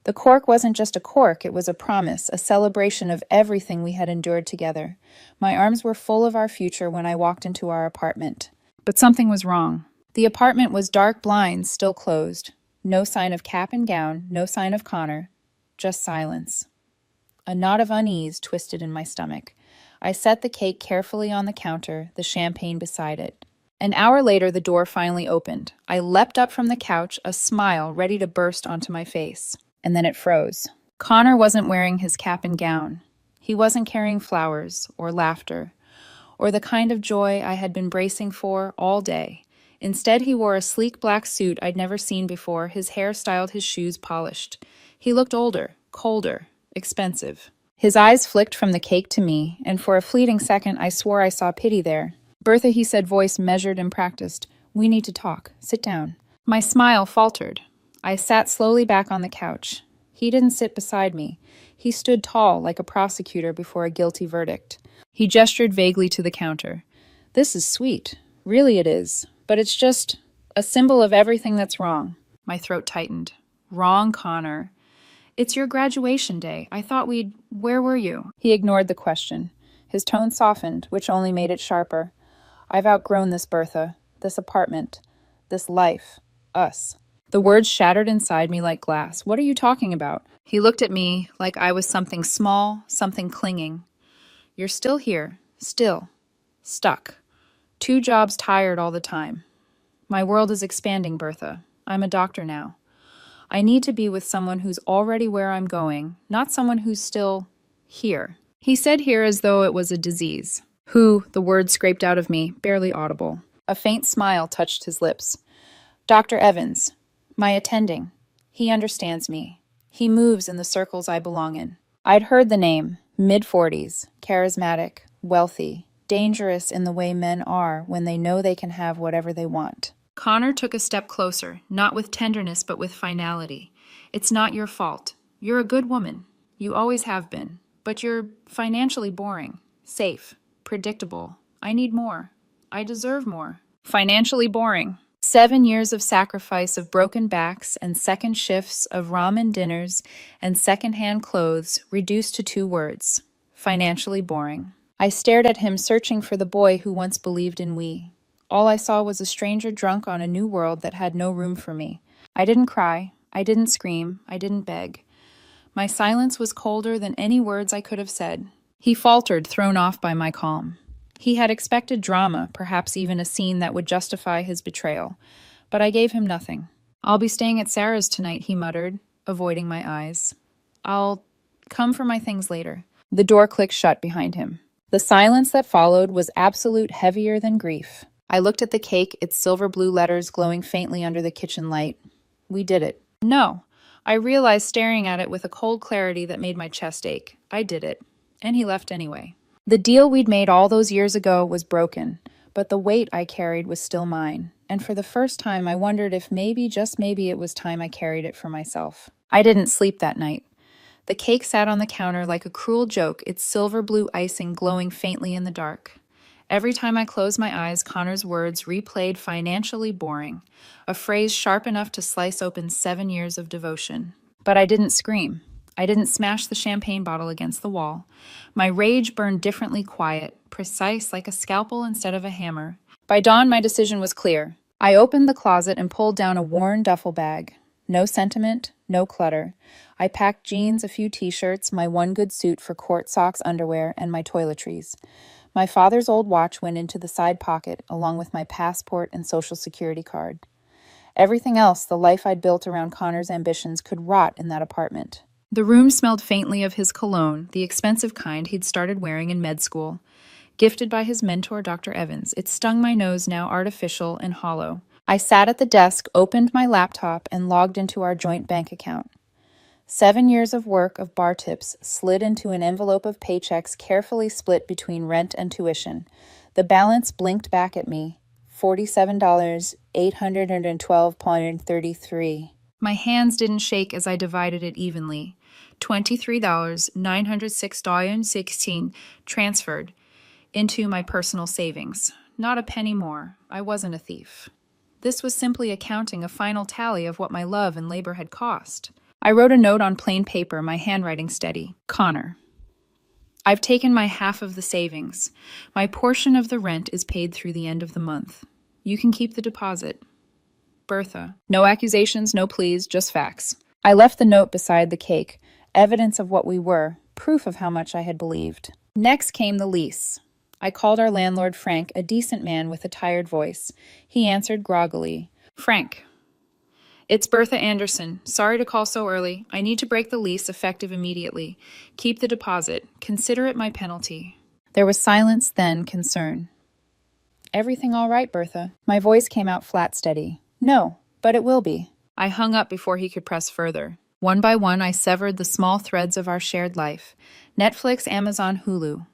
The cork wasn't just a cork, it was a promise, a celebration of everything we had endured together. My arms were full of our future when I walked into our apartment. But something was wrong. The apartment was dark blinds, still closed. No sign of cap and gown, no sign of Connor, just silence. A knot of unease twisted in my stomach. I set the cake carefully on the counter, the champagne beside it. An hour later, the door finally opened. I leapt up from the couch, a smile ready to burst onto my face. And then it froze. Connor wasn't wearing his cap and gown. He wasn't carrying flowers or laughter or the kind of joy I had been bracing for all day. Instead, he wore a sleek black suit I'd never seen before, his hair styled, his shoes polished. He looked older, colder, expensive. His eyes flicked from the cake to me, and for a fleeting second I swore I saw pity there. "Bertha," he said, voice measured and practiced. "We need to talk. Sit down." My smile faltered. I sat slowly back on the couch. He didn't sit beside me. He stood tall, like a prosecutor before a guilty verdict. He gestured vaguely to the counter. "This is sweet. Really it is. But it's just a symbol of everything that's wrong." My throat tightened. "Wrong, Connor. It's your graduation day. I thought we'd— Where were you?" He ignored the question. His tone softened, which only made it sharper. "I've outgrown this, Bertha. This apartment. This life. Us." The words shattered inside me like glass. "What are you talking about?" He looked at me like I was something small, something clinging. "You're still here. Still. Stuck. 2 jobs, tired all the time. My world is expanding, Bertha. I'm a doctor now. I need to be with someone who's already where I'm going, not someone who's still here." He said here as though it was a disease. "Who," the word scraped out of me, barely audible. A faint smile touched his lips. "Dr. Evans. My attending. He understands me. He moves in the circles I belong in." I'd heard the name. Mid-40s. Charismatic. Wealthy. Dangerous in the way men are when they know they can have whatever they want. Connor took a step closer, not with tenderness but with finality. "It's not your fault. You're a good woman. You always have been. But you're financially boring. Safe. Predictable. I need more. I deserve more." Financially boring. 7 years of sacrifice, of broken backs and second shifts, of ramen dinners and secondhand clothes reduced to 2 words. Financially boring. I stared at him, searching for the boy who once believed in we. All I saw was a stranger drunk on a new world that had no room for me. I didn't cry. I didn't scream. I didn't beg. My silence was colder than any words I could have said. He faltered, thrown off by my calm. He had expected drama, perhaps even a scene that would justify his betrayal. But I gave him nothing. "I'll be staying at Sarah's tonight," he muttered, avoiding my eyes. "I'll come for my things later." The door clicked shut behind him. The silence that followed was absolute, heavier than grief. I looked at the cake, its silver blue letters glowing faintly under the kitchen light. We did it. No. I realized, staring at it with a cold clarity that made my chest ache. I did it. And he left anyway. The deal we'd made all those years ago was broken, but the weight I carried was still mine. And for the first time, I wondered if maybe, just maybe, it was time I carried it for myself. I didn't sleep that night. The cake sat on the counter like a cruel joke, its silver blue icing glowing faintly in the dark. Every time I closed my eyes, Connor's words replayed, "financially boring," a phrase sharp enough to slice open 7 years of devotion. But I didn't scream. I didn't smash the champagne bottle against the wall. My rage burned differently quiet, precise like a scalpel instead of a hammer. By dawn, my decision was clear. I opened the closet and pulled down a worn duffel bag. No sentiment, no clutter. I packed jeans, a few t-shirts, my one good suit for court socks, underwear, and my toiletries. My father's old watch went into the side pocket, along with my passport and social security card. Everything else, the life I'd built around Connor's ambitions, could rot in that apartment. The room smelled faintly of his cologne, the expensive kind he'd started wearing in med school. Gifted by his mentor, Dr. Evans, it stung my nose, now artificial and hollow. I sat at the desk, opened my laptop, and logged into our joint bank account. 7 years of work of bar tips slid into an envelope of paychecks carefully split between rent and tuition. The balance blinked back at me. $47,812.33. My hands didn't shake as I divided it evenly. $23,906.16 transferred into my personal savings. Not a penny more. I wasn't a thief. This was simply accounting, a final tally of what my love and labor had cost. I wrote a note on plain paper, my handwriting steady. "Connor, I've taken my half of the savings. My portion of the rent is paid through the end of the month. You can keep the deposit. Bertha. No accusations, no pleas, just facts. I left the note beside the cake, evidence of what we were, proof of how much I had believed. Next came the lease. I called our landlord Frank, a decent man with a tired voice. He answered groggily. Frank, it's Bertha Anderson. Sorry to call so early. I need to break the lease effective immediately. Keep the deposit. Consider it my penalty. There was silence, then concern. Everything all right, Bertha? My voice came out flat steady. No, but it will be. I hung up before he could press further. One by one, I severed the small threads of our shared life. Netflix, Amazon, Hulu.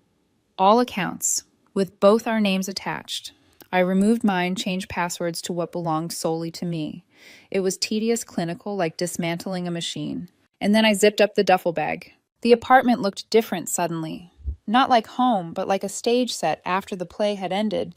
All accounts, with both our names attached. I removed mine, changed passwords to what belonged solely to me. It was tedious, clinical, like dismantling a machine. And then I zipped up the duffel bag. The apartment looked different suddenly. Not like home, but like a stage set after the play had ended.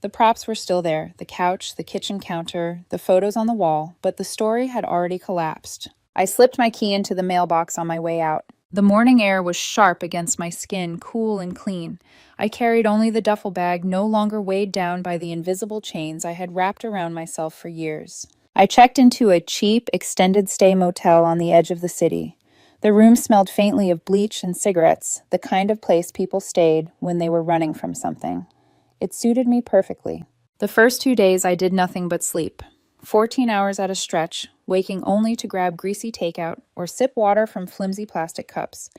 The props were still there, the couch, the kitchen counter, the photos on the wall, but the story had already collapsed. I slipped my key into the mailbox on my way out. The morning air was sharp against my skin, cool and clean. I carried only the duffel bag, no longer weighed down by the invisible chains I had wrapped around myself for years. I checked into a cheap, extended-stay motel on the edge of the city. The room smelled faintly of bleach and cigarettes, the kind of place people stayed when they were running from something. It suited me perfectly. The first 2 days I did nothing but sleep. 14 hours at a stretch, waking only to grab greasy takeout or sip water from flimsy plastic cups.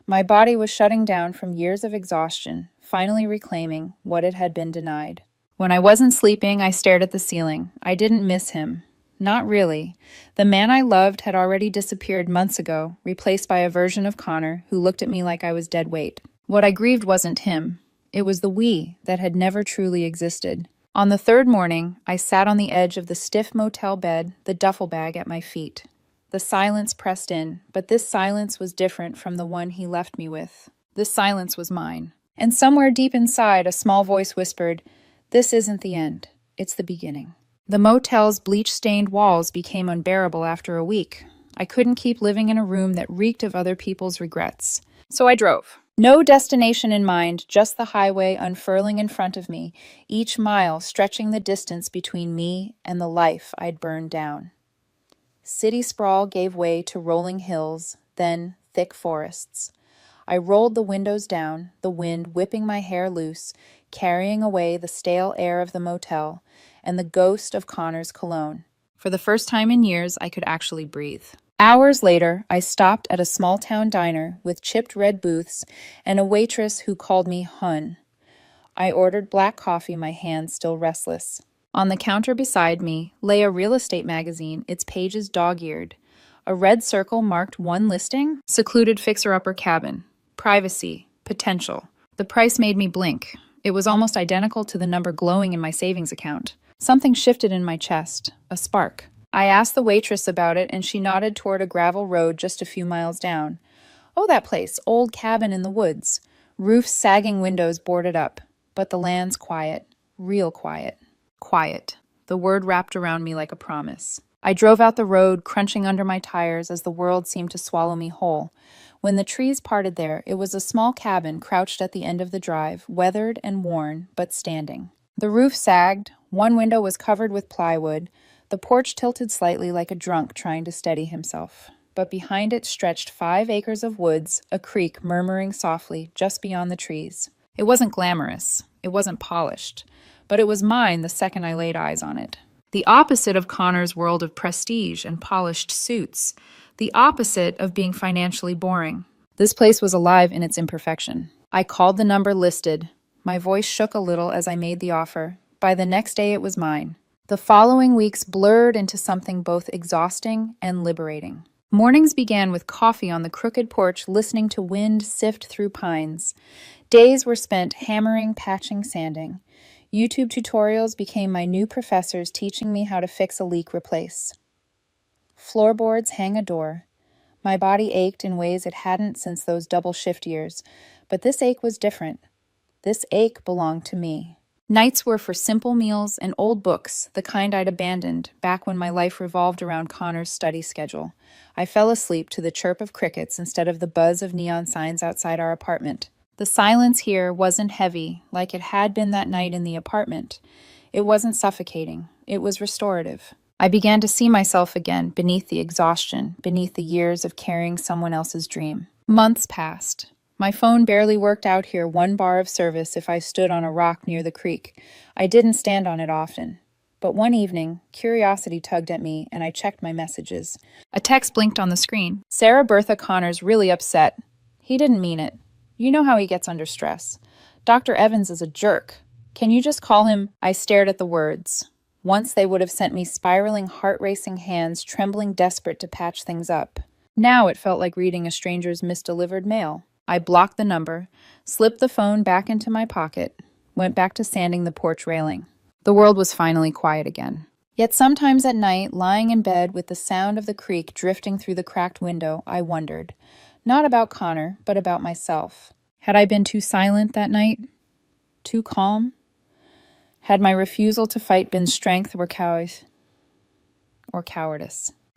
My body was shutting down from years of exhaustion, finally reclaiming what it had been denied. When I wasn't sleeping, I stared at the ceiling. I didn't miss him. Not really. The man I loved had already disappeared months ago, replaced by a version of Connor who looked at me like I was dead weight. What I grieved wasn't him. It was the we that had never truly existed. On the third morning, I sat on the edge of the stiff motel bed, the duffel bag at my feet. The silence pressed in, but this silence was different from the one he left me with. This silence was mine. And somewhere deep inside, a small voice whispered, "This isn't the end. It's the beginning." The motel's bleach-stained walls became unbearable after a week. I couldn't keep living in a room that reeked of other people's regrets. So I drove. No destination in mind, just the highway unfurling in front of me, each mile stretching the distance between me and the life I'd burned down. City sprawl gave way to rolling hills, then thick forests. I rolled the windows down, the wind whipping my hair loose, carrying away the stale air of the motel and the ghost of Connor's cologne. For the first time in years, I could actually breathe. Hours later, I stopped at a small-town diner with chipped red booths and a waitress who called me Hun. I ordered black coffee, my hands still restless. On the counter beside me lay a real estate magazine, its pages dog-eared. A red circle marked one listing, secluded fixer-upper cabin. Privacy, potential. The price made me blink. It was almost identical to the number glowing in my savings account. Something shifted in my chest, a spark. I asked the waitress about it, and she nodded toward a gravel road just a few miles down. Oh, that place, old cabin in the woods. Roofs, sagging windows boarded up. But the land's quiet, real quiet. Quiet. The word wrapped around me like a promise. I drove out the road, crunching under my tires as the world seemed to swallow me whole. When the trees parted there, it was a small cabin crouched at the end of the drive, weathered and worn, but standing. The roof sagged, one window was covered with plywood, the porch tilted slightly like a drunk trying to steady himself. But behind it stretched 5 acres of woods, a creek murmuring softly just beyond the trees. It wasn't glamorous, it wasn't polished, but it was mine the second I laid eyes on it. The opposite of Connor's world of prestige and polished suits. The opposite of being financially boring. This place was alive in its imperfection. I called the number listed. My voice shook a little as I made the offer. By the next day, it was mine. The following weeks blurred into something both exhausting and liberating. Mornings began with coffee on the crooked porch, listening to wind sift through pines. Days were spent hammering, patching, sanding. YouTube tutorials became my new professors teaching me how to fix a leak replace. Floorboards hang a door. My body ached in ways it hadn't since those double shift years, but this ache was different. This ache belonged to me. Nights were for simple meals and old books, the kind I'd abandoned back when my life revolved around Connor's study schedule. I fell asleep to the chirp of crickets instead of the buzz of neon signs outside our apartment. The silence here wasn't heavy, like it had been that night in the apartment. It wasn't suffocating. It was restorative. I began to see myself again, beneath the exhaustion, beneath the years of carrying someone else's dream. Months passed. My phone barely worked out here 1 bar of service if I stood on a rock near the creek. I didn't stand on it often. But one evening, curiosity tugged at me and I checked my messages. A text blinked on the screen. Sarah Bertha Connor's really upset. He didn't mean it. You know how he gets under stress. Dr. Evans is a jerk. Can you just call him? I stared at the words. Once they would have sent me spiraling, heart-racing hands, trembling desperate to patch things up. Now it felt like reading a stranger's misdelivered mail. I blocked the number, slipped the phone back into my pocket, went back to sanding the porch railing. The world was finally quiet again. Yet sometimes at night, lying in bed with the sound of the creek drifting through the cracked window, I wondered. Not about Connor, but about myself. Had I been too silent that night? Too calm? Had my refusal to fight been strength or cowardice?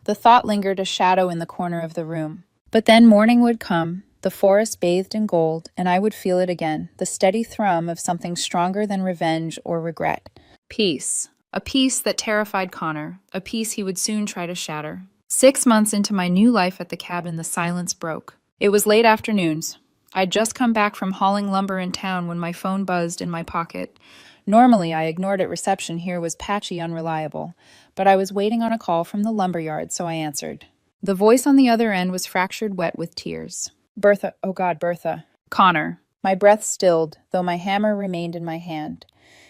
The thought lingered a shadow in the corner of the room. But then morning would come, the forest bathed in gold, and I would feel it again, the steady thrum of something stronger than revenge or regret. Peace. A peace that terrified Connor, a peace he would soon try to shatter. 6 months into my new life at the cabin, the silence broke. It was late afternoons. I'd just come back from hauling lumber in town when my phone buzzed in my pocket. Normally, I ignored it. Reception here was patchy, unreliable, but I was waiting on a call from the lumberyard, so I answered. The voice on the other end was fractured wet with tears. Bertha, oh God, Bertha. Connor. My breath stilled, though my hammer remained in my hand.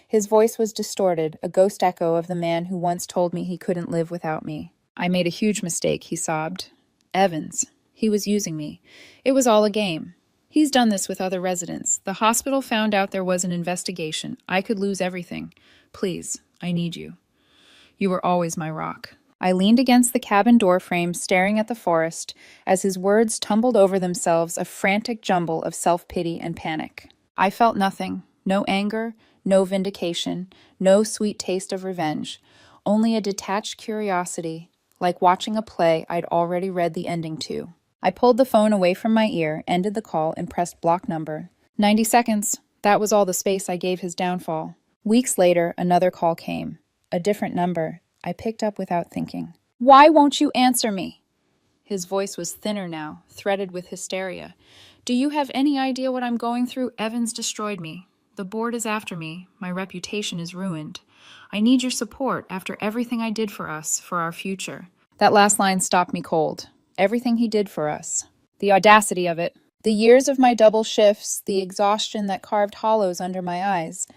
His voice was distorted, a ghost echo of the man who once told me he couldn't live without me. I made a huge mistake, he sobbed. Evans. He was using me. It was all a game. He's done this with other residents. The hospital found out there was an investigation. I could lose everything. Please, I need you. You were always my rock. I leaned against the cabin door frame, staring at the forest, as his words tumbled over themselves, a frantic jumble of self-pity and panic. I felt nothing. No anger, no vindication, no sweet taste of revenge. Only a detached curiosity, like watching a play I'd already read the ending to. I pulled the phone away from my ear, ended the call, and pressed block number. 90 seconds. That was all the space I gave his downfall. Weeks later, another call came. A different number. I picked up without thinking. Why won't you answer me? His voice was thinner now, threaded with hysteria. Do you have any idea what I'm going through? Evans destroyed me. The board is after me. My reputation is ruined. I need your support after everything I did for us, for our future. That last line stopped me cold. Everything he did for us. The audacity of it. The years of my double shifts, the exhaustion that carved hollows under my eyes.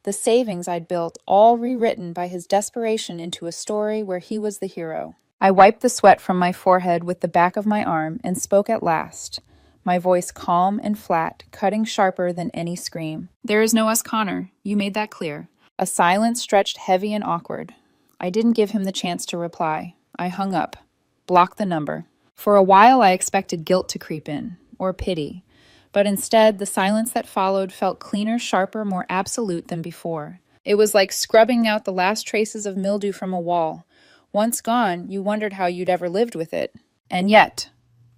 The savings I'd built, all rewritten by his desperation into a story where he was the hero. I wiped the sweat from my forehead with the back of my arm and spoke at last, my voice calm and flat, cutting sharper than any scream. There is no us, Connor. You made that clear. A silence stretched heavy and awkward. I didn't give him the chance to reply. I hung up, blocked the number. For a while I expected guilt to creep in, or pity, but instead the silence that followed felt cleaner, sharper, more absolute than before. It was like scrubbing out the last traces of mildew from a wall. Once gone, you wondered how you'd ever lived with it. And yet,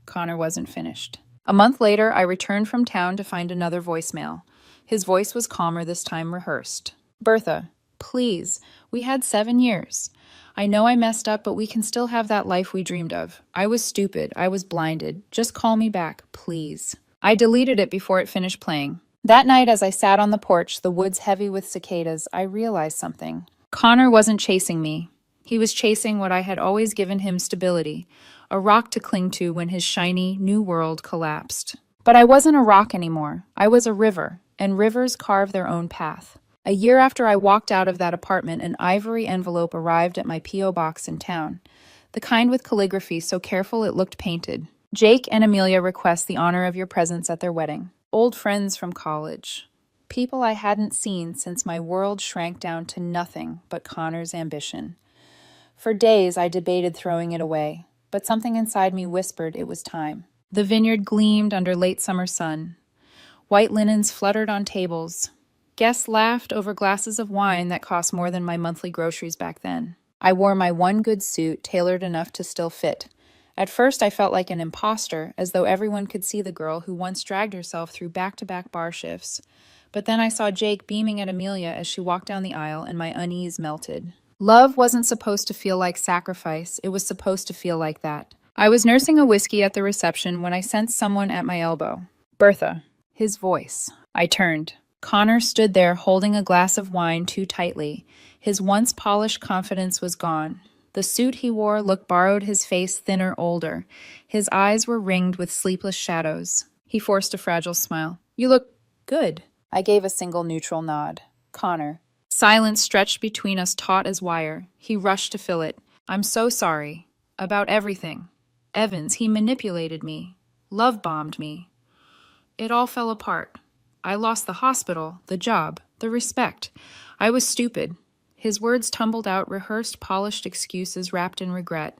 Connor wasn't finished. A month later, I returned from town to find another voicemail. His voice was calmer this time, rehearsed. Bertha, please, we had 7 years. I know I messed up, but we can still have that life we dreamed of. I was stupid. I was blinded. Just call me back, please. I deleted it before it finished playing. That night, as I sat on the porch, the woods heavy with cicadas, I realized something. Connor wasn't chasing me. He was chasing what I had always given him stability, a rock to cling to when his shiny, new world collapsed. But I wasn't a rock anymore. I was a river, and rivers carve their own path. A year after I walked out of that apartment, an ivory envelope arrived at my P.O. box in town. The kind with calligraphy so careful it looked painted. Jake and Amelia request the honor of your presence at their wedding. Old friends from college. People I hadn't seen since my world shrank down to nothing but Connor's ambition. For days I debated throwing it away, but something inside me whispered it was time. The vineyard gleamed under late summer sun. White linens fluttered on tables. Guests laughed over glasses of wine that cost more than my monthly groceries back then. I wore my one good suit, tailored enough to still fit. At first I felt like an imposter, as though everyone could see the girl who once dragged herself through back-to-back bar shifts. But then I saw Jake beaming at Amelia as she walked down the aisle, and my unease melted. Love wasn't supposed to feel like sacrifice, it was supposed to feel like that. I was nursing a whiskey at the reception when I sensed someone at my elbow. Bertha. His voice. I turned. Connor stood there holding a glass of wine too tightly. His once polished confidence was gone. The suit he wore looked borrowed, his face thinner, older. His eyes were ringed with sleepless shadows. He forced a fragile smile. You look good. I gave a single neutral nod. Connor. Silence stretched between us, taut as wire. He rushed to fill it. I'm so sorry. About everything. Evans, he manipulated me. Love-bombed me. It all fell apart. I lost the hospital, the job, the respect. I was stupid. His words tumbled out, rehearsed, polished excuses wrapped in regret.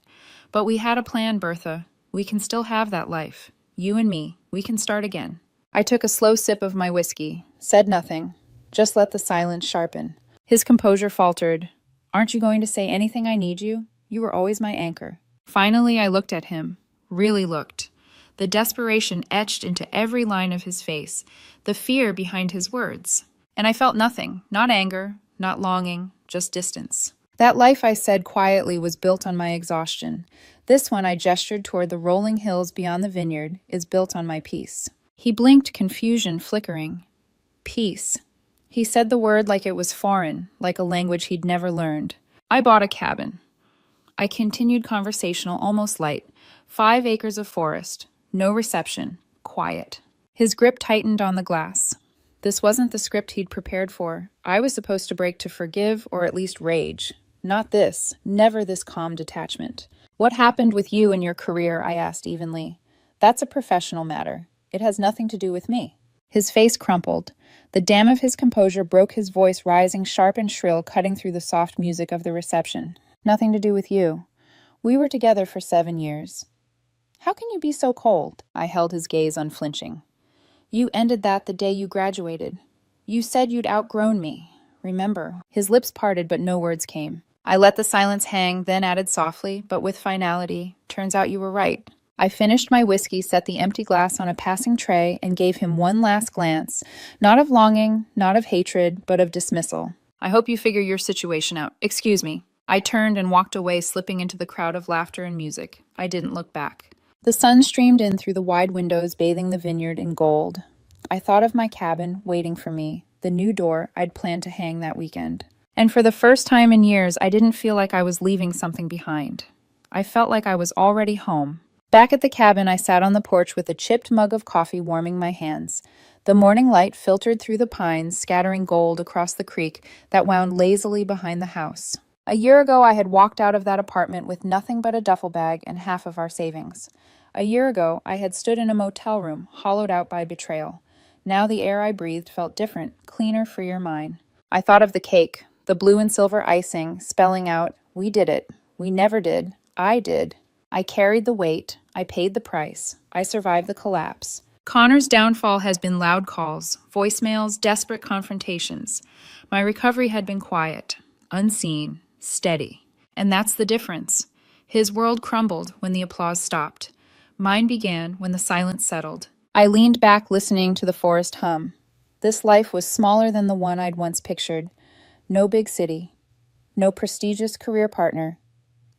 But we had a plan, Bertha. We can still have that life. You and me. We can start again. I took a slow sip of my whiskey, said nothing, just let the silence sharpen. His composure faltered. Aren't you going to say anything? I need you? You were always my anchor. Finally, I looked at him. Really looked. The desperation etched into every line of his face, the fear behind his words. And I felt nothing, not anger, not longing, just distance. That life, I said quietly, was built on my exhaustion. This one, I gestured toward the rolling hills beyond the vineyard, is built on my peace. He blinked, confusion flickering. Peace. He said the word like it was foreign, like a language he'd never learned. I bought a cabin. I continued conversational, almost light. 5 acres of forest. No reception. Quiet. His grip tightened on the glass. This wasn't the script he'd prepared for. I was supposed to break to forgive or at least rage. Not this. Never this calm detachment. What happened with you and your career? I asked evenly. That's a professional matter. It has nothing to do with me. His face crumpled. The dam of his composure broke, his voice rising sharp and shrill, cutting through the soft music of the reception. Nothing to do with you. We were together for 7 years. How can you be so cold? I held his gaze unflinching. You ended that the day you graduated. You said you'd outgrown me. Remember? His lips parted, but no words came. I let the silence hang, then added softly, but with finality, turns out you were right. I finished my whiskey, set the empty glass on a passing tray, and gave him one last glance, not of longing, not of hatred, but of dismissal. I hope you figure your situation out. Excuse me. I turned and walked away, slipping into the crowd of laughter and music. I didn't look back. The sun streamed in through the wide windows, bathing the vineyard in gold. I thought of my cabin, waiting for me, the new door I'd planned to hang that weekend. And for the first time in years, I didn't feel like I was leaving something behind. I felt like I was already home. Back at the cabin, I sat on the porch with a chipped mug of coffee warming my hands. The morning light filtered through the pines, scattering gold across the creek that wound lazily behind the house. A year ago, I had walked out of that apartment with nothing but a duffel bag and half of our savings. A year ago, I had stood in a motel room, hollowed out by betrayal. Now the air I breathed felt different, cleaner, freer mine. I thought of the cake, the blue and silver icing, spelling out, "We did it. We never did. I did. I carried the weight. I paid the price. I survived the collapse." Connor's downfall has been loud calls, voicemails, desperate confrontations. My recovery had been quiet, unseen, steady. And that's the difference. His world crumbled when the applause stopped. Mine began when the silence settled. I leaned back, listening to the forest hum. This life was smaller than the one I'd once pictured. No big city. No prestigious career partner.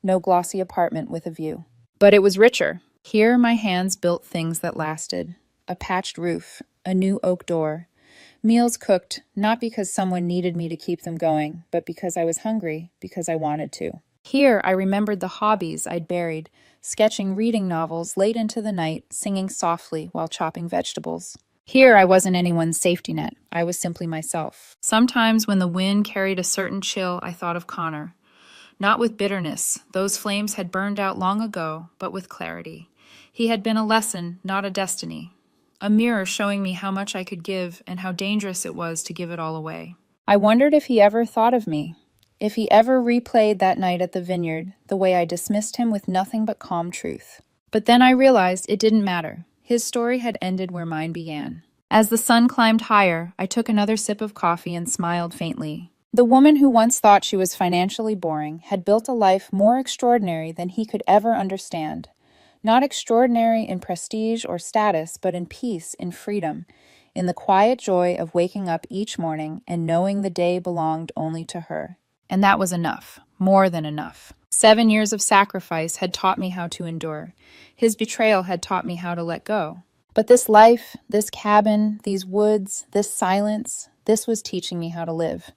No glossy apartment with a view. But it was richer. Here my hands built things that lasted. A patched roof, a new oak door. Meals cooked, not because someone needed me to keep them going, but because I was hungry, because I wanted to. Here I remembered the hobbies I'd buried, sketching, reading novels late into the night, singing softly while chopping vegetables. Here I wasn't anyone's safety net. I was simply myself. Sometimes when the wind carried a certain chill, I thought of Connor. Not with bitterness. Those flames had burned out long ago, but with clarity. He had been a lesson, not a destiny. A mirror showing me how much I could give and how dangerous it was to give it all away. I wondered if he ever thought of me. If he ever replayed that night at the vineyard, the way I dismissed him with nothing but calm truth. But then I realized it didn't matter. His story had ended where mine began. As the sun climbed higher, I took another sip of coffee and smiled faintly. The woman who once thought she was financially boring had built a life more extraordinary than he could ever understand. Not extraordinary in prestige or status, but in peace, in freedom, in the quiet joy of waking up each morning and knowing the day belonged only to her. And that was enough. More than enough. 7 years of sacrifice had taught me how to endure. His betrayal had taught me how to let go. But this life, this cabin, these woods, this silence, this was teaching me how to live.